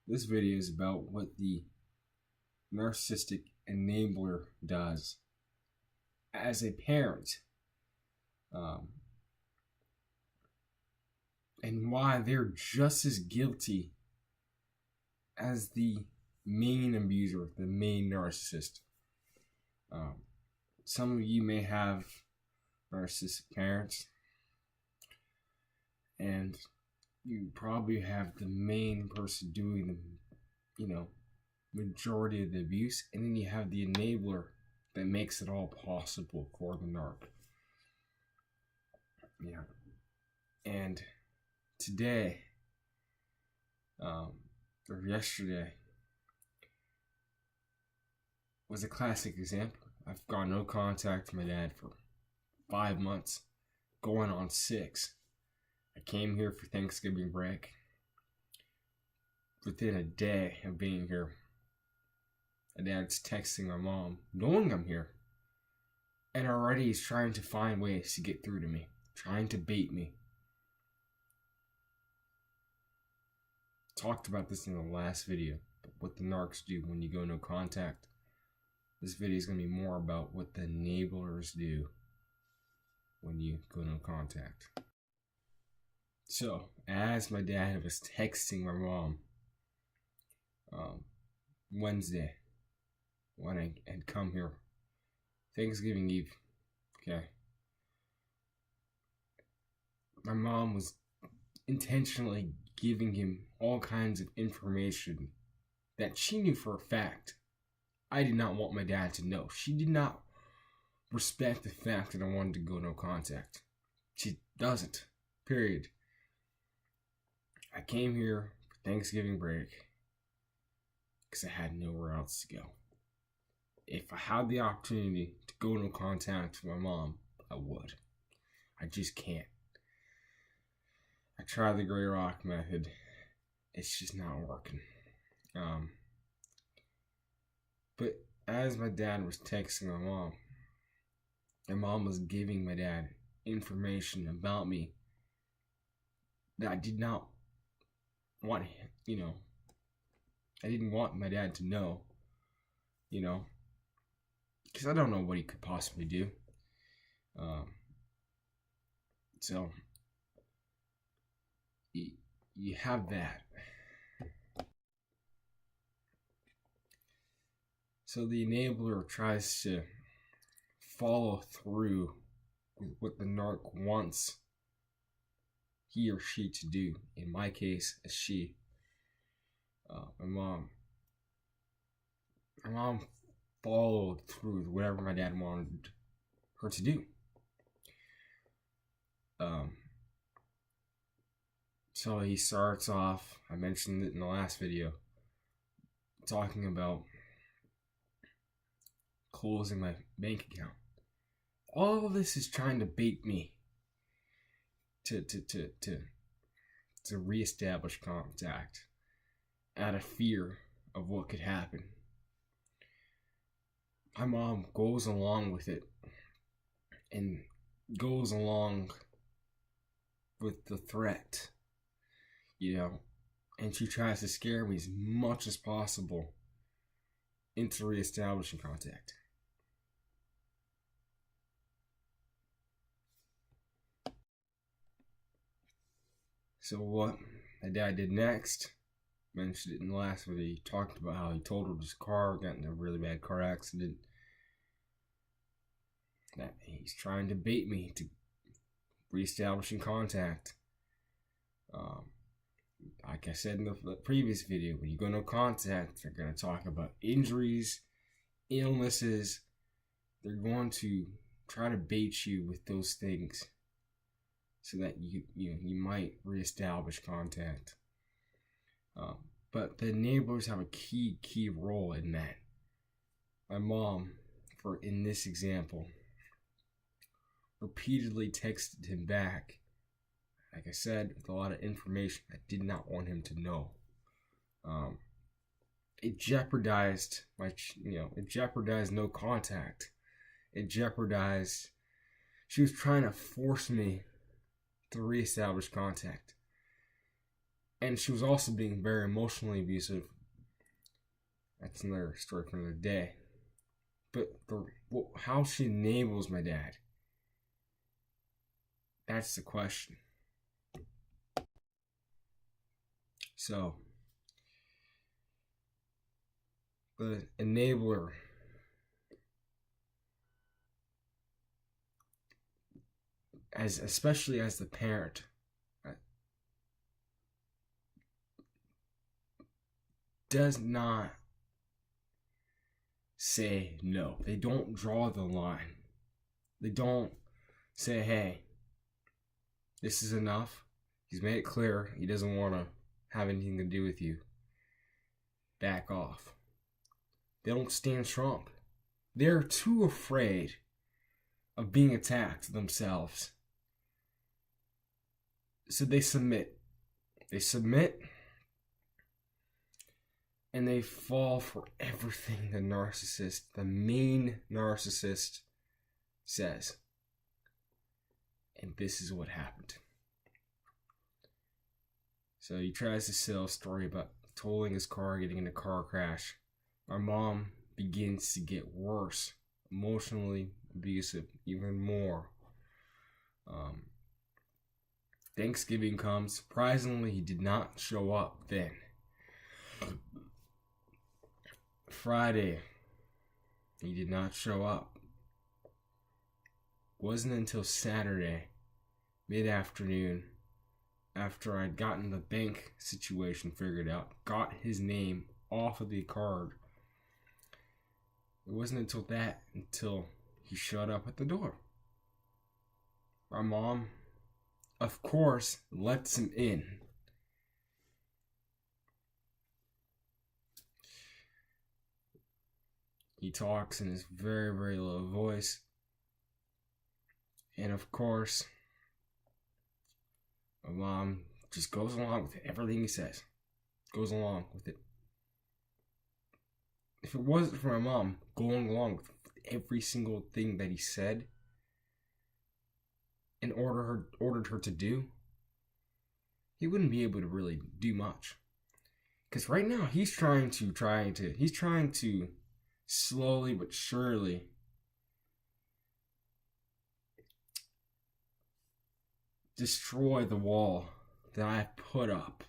This video is about what the narcissistic enabler does as a parent, and why they're just as guilty as the main abuser, the main narcissist. Some of you may have narcissistic parents, and you probably have the main person doing the majority of the abuse, and then you have the enabler that makes it all possible for the narc. And today, or yesterday, was a classic example. I've got no contact with my dad for 5 months, going on 6. I came here for Thanksgiving break. Within a day of being here, my dad's texting my mom, knowing I'm here, and already he's trying to find ways to get through to me, trying to bait me. Talked about this in the last video, but what the narcs do when you go no contact. This video is going to be more about what the enablers do when you go no contact. So, as my dad was texting my mom Wednesday, when I had come here, Thanksgiving Eve, okay, my mom was intentionally giving him all kinds of information that she knew for a fact I did not want my dad to know. She did not respect the fact that I wanted to go no contact. She doesn't. Period. I came here for Thanksgiving break because I had nowhere else to go. If I had the opportunity to go no contact with my mom, I would. I just can't. I tried the Grey Rock method. It's just not working. But as my dad was texting my mom was giving my dad information about me that I did not want, I didn't want my dad to know, because I don't know what he could possibly do. So you have that. So the enabler tries to follow through with what the narc wants he or she to do. In my case, a she. My mom followed through with whatever my dad wanted her to do. So he starts off, I mentioned it in the last video, talking about closing my bank account. All of this is trying to bait me to reestablish contact out of fear of what could happen. My mom goes along with it and goes along with the threat, and she tries to scare me as much as possible into reestablishing contact. So what my dad did next, mentioned it in the last video, he talked about how he totaled his car, got in a really bad car accident. That he's trying to bait me to reestablishing contact. Like I said in the previous video, when you go no contact, they're going to talk about injuries, illnesses. They're going to try to bait you with those things so that you might reestablish contact. But the enablers have a key role in that. My mom, in this example, repeatedly texted him back, like I said, with a lot of information I did not want him to know. It jeopardized it jeopardized no contact. It jeopardized, she was trying to force me to reestablish contact. And she was also being very emotionally abusive. That's another story for another day. But how she enables my dad, that's the question. So, the enabler, especially as the parent, does not say no. They don't draw the line. They don't say, hey, this is enough. He's made it clear he doesn't want to have anything to do with you. Back off. They don't stand strong. They're too afraid of being attacked themselves. So they submit. They submit, and they fall for everything the narcissist, the main narcissist, says. And this is what happened. So he tries to sell a story about totaling his car, getting in a car crash. Our mom begins to get worse, emotionally abusive, even more. Thanksgiving comes. Surprisingly, he did not show up then. Friday, he did not show up. Wasn't until Saturday, mid-afternoon, after I'd gotten the bank situation figured out, got his name off of the card. It wasn't until he showed up at the door. My mom, of course, lets him in. He talks in his very, very low voice. And of course, my mom just goes along with everything he says. Goes along with it. If it wasn't for my mom going along with every single thing that he said and ordered her to do, he wouldn't be able to really do much. Because right now he's trying to slowly but surely destroy the wall that I put up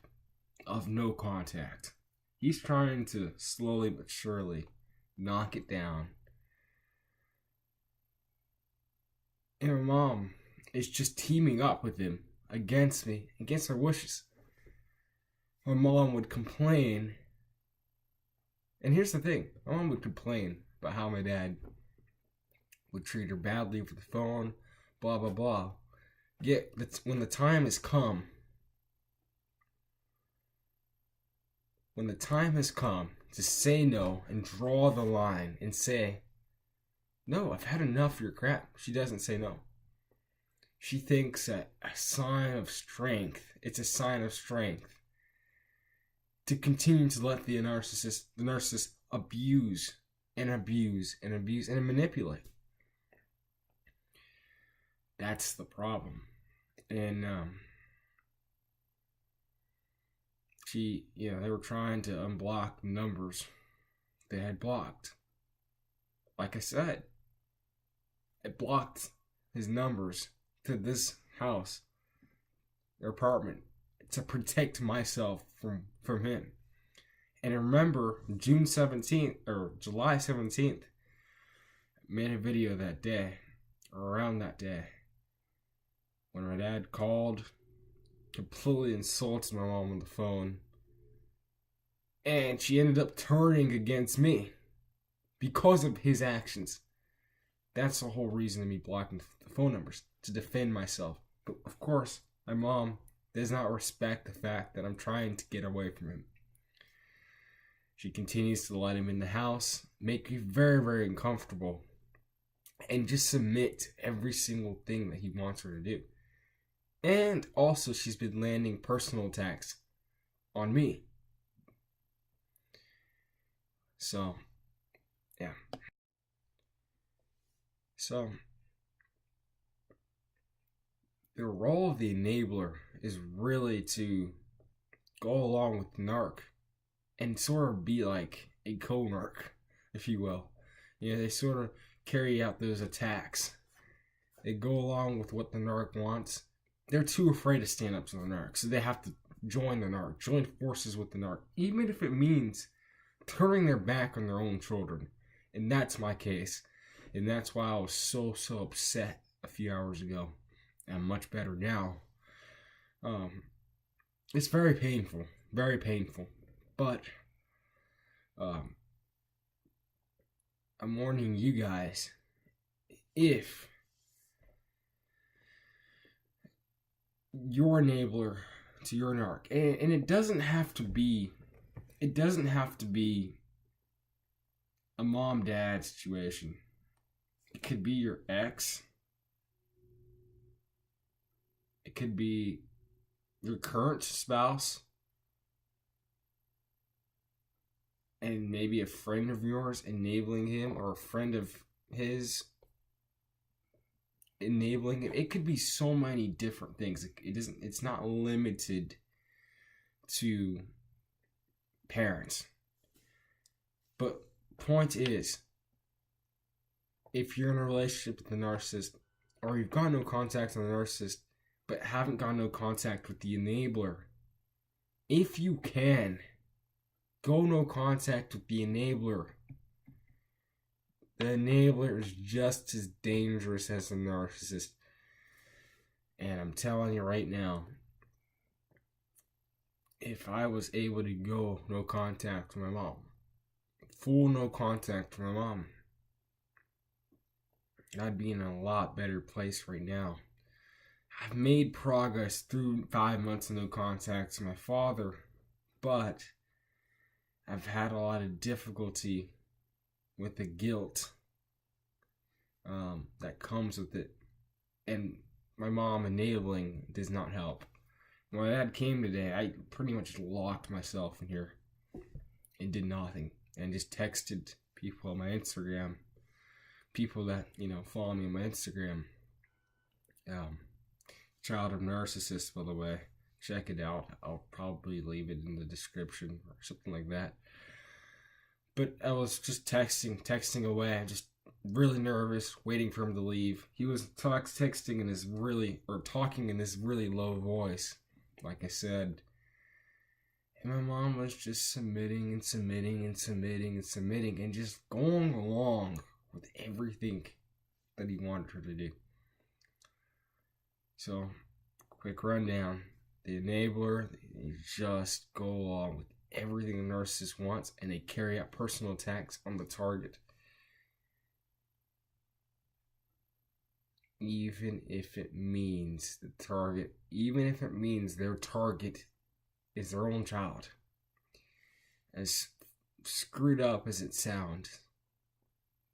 of no contact. He's trying to slowly but surely knock it down. And my mom is just teaming up with him against me, against her wishes. My mom would complain. And here's the thing. My mom would complain about how my dad would treat her badly over the phone, blah, blah, blah. Yet, when the time has come, to say no and draw the line and say, no, I've had enough of your crap, she doesn't say no. She thinks that it's a sign of strength to continue to let the narcissist abuse and manipulate. That's the problem. And they were trying to unblock numbers they had blocked. Like I said, it blocked his numbers to this house, their apartment, to protect myself from him. And I remember July 17th, made a video that day, or around that day, when my dad called, completely insulted my mom on the phone, and she ended up turning against me because of his actions. That's the whole reason of me blocking the phone numbers, to defend myself. But of course, my mom does not respect the fact that I'm trying to get away from him. She continues to let him in the house, make me very, very uncomfortable, and just submit to every single thing that he wants her to do. And also, she's been landing personal attacks on me. So, yeah. So, the role of the enabler is really to go along with the narc and sort of be like a co-narc, if you will. They sort of carry out those attacks. They go along with what the narc wants. They're too afraid to stand up to the narc, so they have to join the narc, join forces with the narc, even if it means turning their back on their own children. And that's my case. And that's why I was so upset a few hours ago. I'm much better now. It's very painful. Very painful. But I'm warning you guys, if you're enabler to your narc, and it doesn't have to be a mom-dad situation. It could be your ex. It could be your current spouse. And maybe a friend of yours enabling him, or a friend of his enabling him. It could be so many different things. It's not limited to parents. But point is, if you're in a relationship with a narcissist, or you've got no contact with a narcissist, but haven't got no contact with the enabler, if you can, go no contact with the enabler. The enabler is just as dangerous as the narcissist. And I'm telling you right now, if I was able to go no contact with my mom, full no contact with my mom, I'd be in a lot better place right now. I've made progress through 5 months of no contact with my father, but I've had a lot of difficulty with the guilt that comes with it. And my mom enabling does not help. When my dad came today, I pretty much locked myself in here and did nothing. And just texted people on my Instagram. People that, follow me on my Instagram. Child of Narcissist, by the way. Check it out. I'll probably leave it in the description or something like that. But I was just texting away. I'm just really nervous, waiting for him to leave. He was texting in this talking in this really low voice, like I said. And my mom was just submitting and just going along with everything that he wanted her to do. So, quick rundown. The enabler, they just go along with everything a narcissist wants, and they carry out personal attacks on the target. Even if it means their target is their own child. As screwed up as it sounds,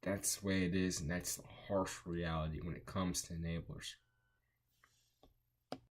that's the way it is, and that's the harsh reality when it comes to enablers.